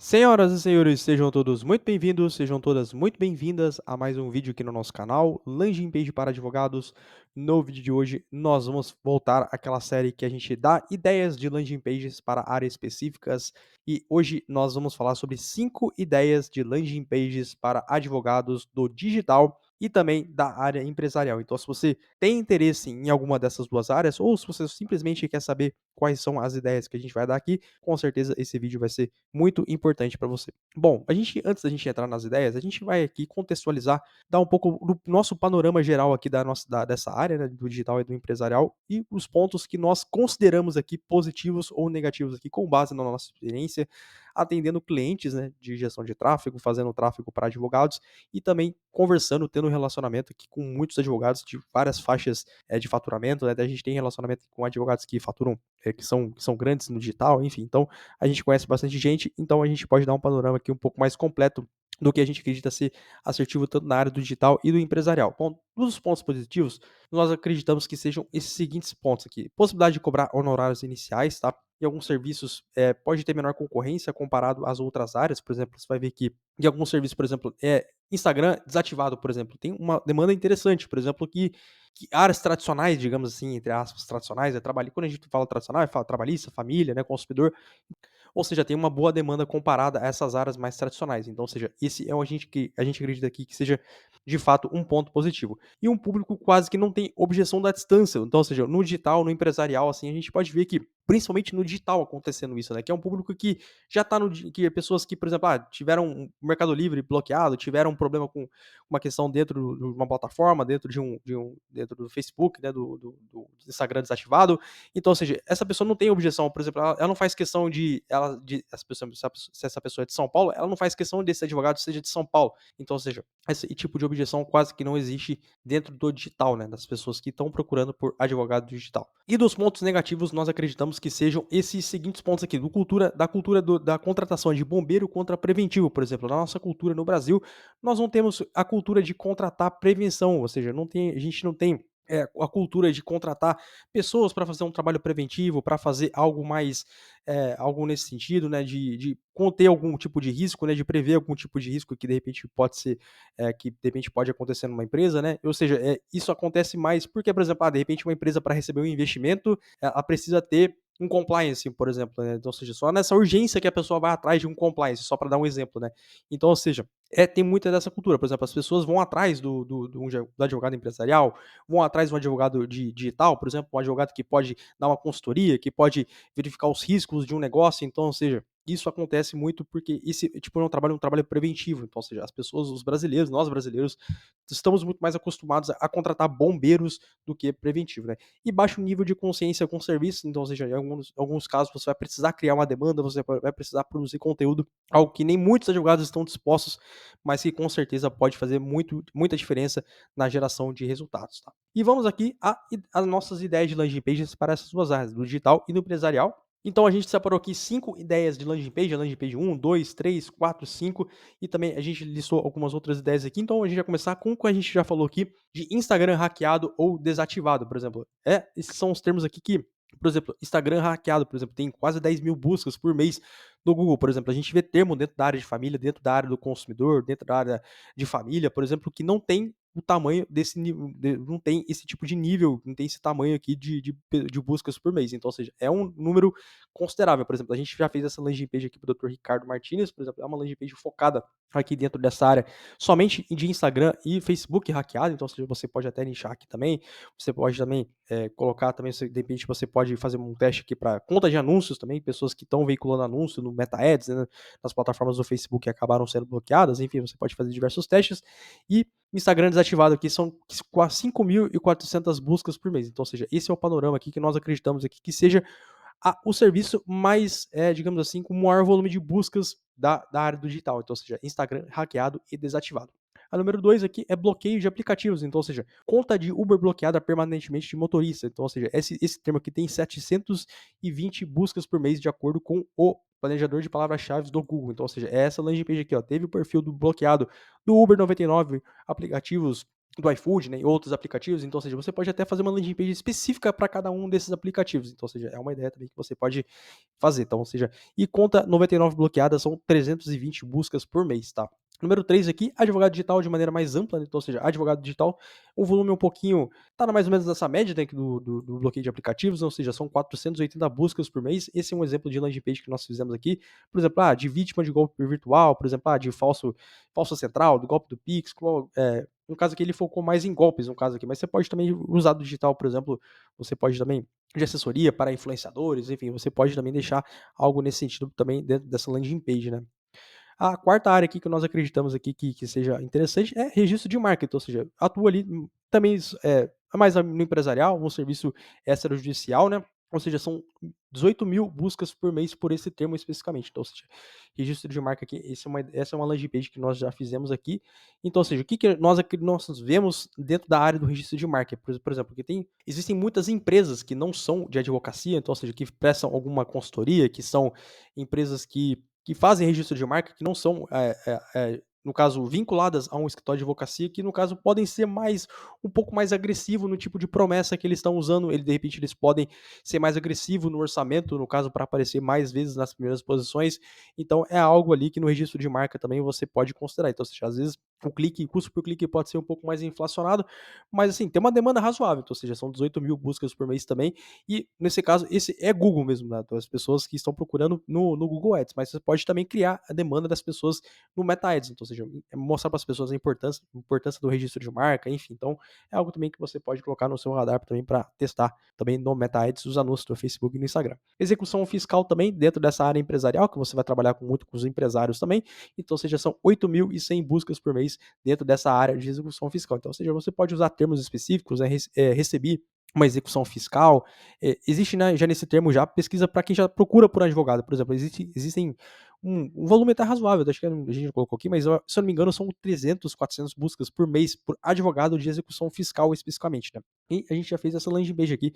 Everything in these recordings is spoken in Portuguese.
Senhoras e senhores, sejam todos muito bem-vindos, sejam todas muito bem-vindas a mais um vídeo aqui no nosso canal, Landing Page para Advogados. No vídeo de hoje, nós vamos voltar àquela série que a gente dá ideias de landing pages para áreas específicas e hoje nós vamos falar sobre 5 ideias de landing pages para advogados do digital e também da área empresarial. Então, se você tem interesse em alguma dessas duas áreas ou se você simplesmente quer saber quais são as ideias que a gente vai dar aqui, com certeza esse vídeo vai ser muito importante para você. Bom, antes da gente entrar nas ideias, a gente vai aqui contextualizar, dar um pouco do nosso panorama geral aqui dessa área, né, do digital e do empresarial e os pontos que nós consideramos aqui positivos ou negativos aqui com base na nossa experiência, atendendo clientes, né, de gestão de tráfego, fazendo tráfego para advogados e também conversando, tendo um relacionamento aqui com muitos advogados de várias faixas de faturamento, né? A gente tem relacionamento com advogados que faturam, que são grandes no digital, enfim. Então, a gente conhece bastante gente, então a gente pode dar um panorama aqui um pouco mais completo do que a gente acredita ser assertivo tanto na área do digital e do empresarial. Bom, dos pontos positivos, nós acreditamos que sejam esses seguintes pontos aqui. Possibilidade de cobrar honorários iniciais, tá? Em alguns serviços pode ter menor concorrência comparado às outras áreas, por exemplo, você vai ver que em alguns serviços, por exemplo, Instagram desativado, por exemplo, tem uma demanda interessante, por exemplo, que áreas tradicionais, digamos assim, entre aspas, tradicionais, quando a gente fala tradicional, fala trabalhista, família, né, consumidor, ou seja, tem uma boa demanda comparada a essas áreas mais tradicionais. Então, ou seja, esse é o agente que a gente acredita aqui que seja de fato um ponto positivo. E um público quase que não tem objeção da distância. Então, ou seja, no digital, no empresarial, assim, a gente pode ver que principalmente no digital acontecendo isso, né? Que é um público que já está que é pessoas que, por exemplo, tiveram um Mercado Livre bloqueado, tiveram um problema com uma questão dentro de uma plataforma, dentro do Facebook, né? Do Instagram desativado. Então, ou seja, essa pessoa não tem objeção, por exemplo, ela não faz questão se essa pessoa é de São Paulo, ela não faz questão desse advogado seja de São Paulo. Então, ou seja, esse tipo de objeção quase que não existe dentro do digital, né, das pessoas que estão procurando por advogado digital. E dos pontos negativos, nós acreditamos que sejam esses seguintes pontos aqui, da cultura da contratação de bombeiro contra preventivo, por exemplo. Na nossa cultura no Brasil, nós não temos a cultura de contratar prevenção, ou seja, a gente não tem a cultura de contratar pessoas para fazer um trabalho preventivo, para fazer algo mais, algo nesse sentido, né, de conter algum tipo de risco, né, de prever algum tipo de risco que de repente pode ser, que de repente pode acontecer numa empresa, né, ou seja, isso acontece mais porque, por exemplo, de repente uma empresa para receber um investimento, ela precisa ter um compliance, por exemplo, né, então, ou seja, só nessa urgência que a pessoa vai atrás de um compliance, só para dar um exemplo, né. Então, ou seja, tem muita dessa cultura, por exemplo, as pessoas vão atrás do advogado empresarial, vão atrás de um advogado digital, por exemplo, um advogado que pode dar uma consultoria, que pode verificar os riscos de um negócio, então, ou seja, isso acontece muito porque esse tipo é um trabalho preventivo, então, ou seja, as pessoas, os brasileiros, nós brasileiros, estamos muito mais acostumados a contratar bombeiros do que preventivo, né? E baixo nível de consciência com o serviço, então, ou seja, em alguns casos você vai precisar criar uma demanda, você vai precisar produzir conteúdo, algo que nem muitos advogados estão dispostos, mas que com certeza pode fazer muita diferença na geração de resultados, tá? E vamos aqui às nossas ideias de landing pages para essas duas áreas, do digital e do empresarial. Então a gente separou aqui 5 ideias de landing page 1, 2, 3, 4, 5 e também a gente listou algumas outras ideias aqui. Então a gente vai começar com o que a gente já falou aqui de Instagram hackeado ou desativado, por exemplo. Esses são os termos aqui que, por exemplo, Instagram hackeado, por exemplo, tem quase 10 mil buscas por mês no Google, por exemplo. A gente vê termo dentro da área de família, dentro da área do consumidor, dentro da área de família, por exemplo, que não tem o tamanho desse nível, não tem esse tipo de nível, não tem esse tamanho aqui de buscas por mês. Então, ou seja, é um número considerável. Por exemplo, a gente já fez essa landing page aqui para o Dr. Ricardo Martinez, por exemplo, é uma landing page focada aqui dentro dessa área somente de Instagram e Facebook hackeado, então ou seja, você pode até nichar aqui também, você pode também colocar também, de repente você pode fazer um teste aqui para conta de anúncios também, pessoas que estão veiculando anúncio no Meta Ads, né, nas plataformas do Facebook que acabaram sendo bloqueadas, enfim, você pode fazer diversos testes e Instagram desativado aqui são quase 5.400 buscas por mês. Então, ou seja, esse é o panorama aqui que nós acreditamos aqui que seja o serviço mais, digamos assim, com o maior volume de buscas da área do digital. Então, ou seja, Instagram hackeado e desativado. A número 2 aqui é bloqueio de aplicativos. Então, ou seja, conta de Uber bloqueada permanentemente de motorista. Então, ou seja, esse termo aqui tem 720 buscas por mês de acordo com o planejador de palavras-chave do Google. Então, ou seja, é essa landing page aqui, ó, teve o perfil do bloqueado do Uber 99, aplicativos do iFood, né, e outros aplicativos. Então, ou seja, você pode até fazer uma landing page específica para cada um desses aplicativos. Então, ou seja, é uma ideia também que você pode fazer. Então, ou seja, e conta 99 bloqueada são 320 buscas por mês, tá? Número 3 aqui, advogado digital de maneira mais ampla, né? Então, ou seja, advogado digital, o volume é um pouquinho, tá mais ou menos nessa média, né, do bloqueio de aplicativos, ou seja, são 480 buscas por mês. Esse é um exemplo de landing page que nós fizemos aqui. Por exemplo, de vítima de golpe virtual, por exemplo, de falso central, do golpe do Pix, no caso aqui ele focou mais em golpes, no caso aqui, mas você pode também usar do digital, por exemplo, você pode também de assessoria para influenciadores, enfim, você pode também deixar algo nesse sentido também dentro dessa landing page, né? A quarta área aqui que nós acreditamos aqui que seja interessante é registro de marca, então, ou seja, atua ali também mais no empresarial, um serviço extrajudicial, né? Ou seja, são 18.000 buscas por mês por esse termo especificamente. Então, ou seja, registro de marca aqui, essa é uma landing page que nós já fizemos aqui. Então, ou seja, o que nós vemos dentro da área do registro de marca? Por exemplo, porque existem muitas empresas que não são de advocacia, então, ou seja, que prestam alguma consultoria, que são empresas que fazem registro de marca, que não são, no caso, vinculadas a um escritório de advocacia, que no caso podem ser um pouco mais agressivo no tipo de promessa que eles estão usando. De repente, eles podem ser mais agressivo no orçamento, no caso, para aparecer mais vezes nas primeiras posições. Então, é algo ali que no registro de marca também você pode considerar. Então, ou seja, às vezes o custo por clique pode ser um pouco mais inflacionado, mas assim, tem uma demanda razoável. Então, ou seja, são 18.000 buscas por mês também. E nesse caso, esse é Google mesmo, né? Então, as pessoas que estão procurando no Google Ads, mas você pode também criar a demanda das pessoas no Meta Ads, então, ou seja, mostrar para as pessoas a importância do registro de marca, enfim. Então, é algo também que você pode colocar no seu radar também para testar também no Meta Ads os anúncios do Facebook e no Instagram. Execução fiscal também dentro dessa área empresarial, que você vai trabalhar muito com os empresários também. Então, ou seja, são 8.100 buscas por mês dentro dessa área de execução fiscal. Então, ou seja, você pode usar termos específicos, né, recebi uma execução fiscal. Existe, né, já nesse termo já pesquisa para quem já procura por advogado, por exemplo, existem um volume até razoável, acho que a gente colocou aqui, mas se eu não me engano são 300, 400 buscas por mês por advogado de execução fiscal especificamente, né? E a gente já fez essa landing page aqui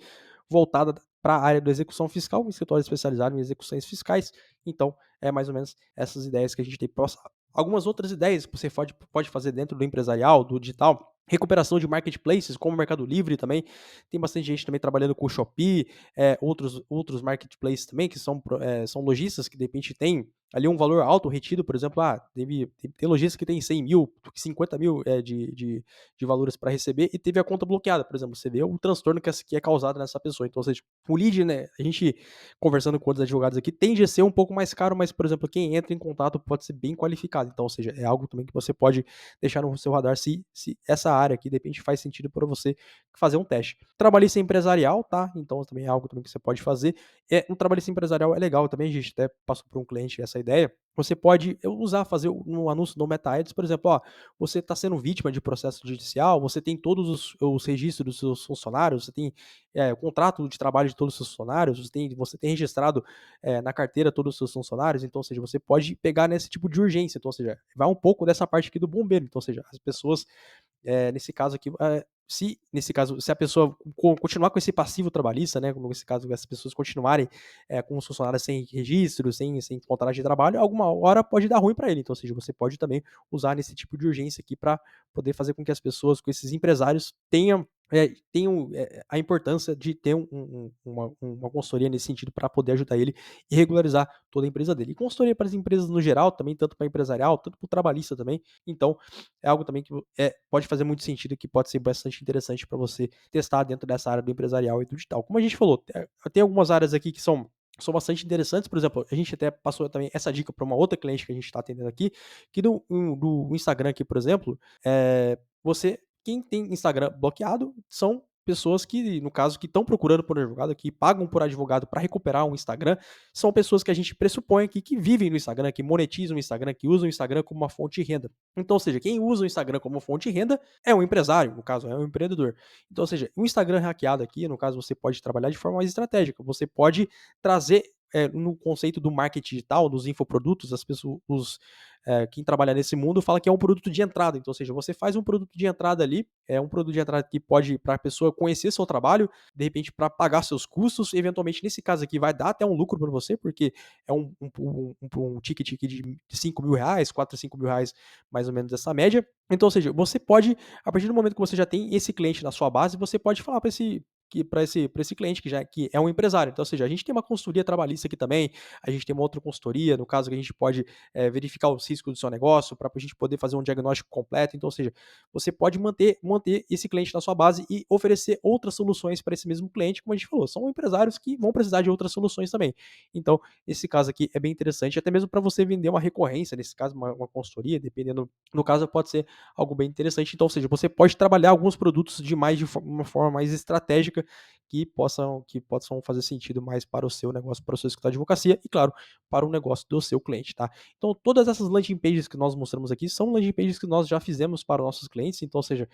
voltada para a área da execução fiscal, um escritório especializado em execuções fiscais. Então, é mais ou menos essas ideias que a gente tem para passar. Algumas outras ideias que você pode fazer dentro do empresarial, do digital, recuperação de marketplaces, como o Mercado Livre também. Tem bastante gente também trabalhando com o Shopee, outros marketplaces também, que são lojistas que de repente têm ali um valor alto retido, por exemplo, tem lojista que tem 100 mil, 50 mil de valores para receber e teve a conta bloqueada, por exemplo, você vê o transtorno que é causado nessa pessoa. Então, ou seja, o lead, né, a gente conversando com outros advogados aqui, tende a ser um pouco mais caro, mas, por exemplo, quem entra em contato pode ser bem qualificado. Então, ou seja, é algo também que você pode deixar no seu radar se essa área aqui, de repente, faz sentido para você fazer um teste. Trabalhista empresarial, tá? Então, também é algo também que você pode fazer. Um trabalhista empresarial é legal também, a gente até passou por um cliente essa ideia. Você pode fazer um anúncio no Meta Ads, por exemplo, você está sendo vítima de processo judicial, você tem todos os registros dos seus funcionários, você tem o contrato de trabalho de todos os seus funcionários, você tem registrado na carteira todos os seus funcionários, então, ou seja, você pode pegar nesse tipo de urgência, então, ou seja, vai um pouco dessa parte aqui do bombeiro, então, ou seja, as pessoas nesse caso aqui, se a pessoa continuar com esse passivo trabalhista, né, nesse caso, as pessoas continuarem com os funcionários sem registro, sem contrato de trabalho, alguma hora pode dar ruim para ele. Então, ou seja, você pode também usar nesse tipo de urgência aqui para poder fazer com que as pessoas, com esses empresários, tenham a importância de ter uma consultoria nesse sentido para poder ajudar ele e regularizar toda a empresa dele. E consultoria para as empresas no geral, também, tanto para empresarial, tanto para o trabalhista também. Então, é algo também que pode fazer muito sentido e que pode ser bastante interessante para você testar dentro dessa área do empresarial e do digital. Como a gente falou, tem algumas áreas aqui que são bastante interessantes. Por exemplo, a gente até passou também essa dica para uma outra cliente que a gente está atendendo aqui, que do Instagram aqui, por exemplo, quem tem Instagram bloqueado são pessoas que, no caso, que estão procurando por advogado, que pagam por advogado para recuperar um Instagram, são pessoas que a gente pressupõe aqui que vivem no Instagram, que monetizam o Instagram, que usam o Instagram como uma fonte de renda. Então, ou seja, quem usa o Instagram como fonte de renda é um empresário, no caso, é um empreendedor. Então, ou seja, o Instagram hackeado aqui, no caso, você pode trabalhar de forma mais estratégica. Você pode trazer no conceito do marketing digital, dos infoprodutos, as pessoas, quem trabalha nesse mundo fala que é um produto de entrada. Então, ou seja, você faz um produto de entrada ali, é um produto de entrada que pode para a pessoa conhecer seu trabalho, de repente para pagar seus custos, eventualmente nesse caso aqui vai dar até um lucro para você, porque é um ticket aqui de R$ 5.000, 4 a R$ 5.000, mais ou menos essa média. Então, ou seja, você pode, a partir do momento que você já tem esse cliente na sua base, você pode falar para esse cliente que é um empresário. Então, ou seja, a gente tem uma consultoria trabalhista aqui também, a gente tem uma outra consultoria, no caso que a gente pode verificar os riscos do seu negócio, para a gente poder fazer um diagnóstico completo. Então, ou seja, você pode manter esse cliente na sua base e oferecer outras soluções para esse mesmo cliente, como a gente falou, são empresários que vão precisar de outras soluções também. Então, esse caso aqui é bem interessante, até mesmo para você vender uma recorrência, nesse caso, uma consultoria, dependendo, no caso, pode ser algo bem interessante. Então, ou seja, você pode trabalhar alguns produtos de uma forma mais estratégica que possam fazer sentido mais para o seu negócio, para o seu escritório de advocacia e, claro, para o negócio do seu cliente, tá? Então, todas essas landing pages que nós mostramos aqui são landing pages que nós já fizemos para os nossos clientes. Então, ou seja,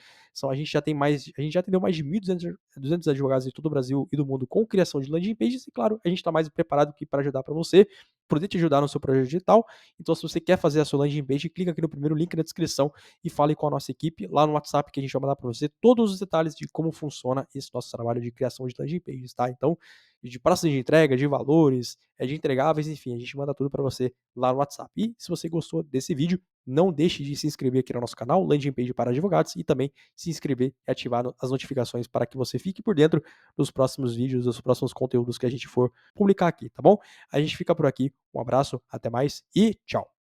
a gente já atendeu mais de 1.200 advogados de todo o Brasil e do mundo com criação de landing pages e, claro, a gente está mais preparado que para ajudar para você, poder te ajudar no seu projeto digital. Então, se você quer fazer a sua landing page, clica aqui no primeiro link na descrição e fale com a nossa equipe lá no WhatsApp, que a gente vai mandar para você todos os detalhes de como funciona esse nosso trabalho de criação de landing pages, tá? Então, de praças de entrega, de valores, de entregáveis, enfim, a gente manda tudo para você lá no WhatsApp. E se você gostou desse vídeo, não deixe de se inscrever aqui no nosso canal, Landing Page para Advogados, e também se inscrever e ativar as notificações para que você fique por dentro dos próximos vídeos, dos próximos conteúdos que a gente for publicar aqui, tá bom? A gente fica por aqui, um abraço, até mais e tchau!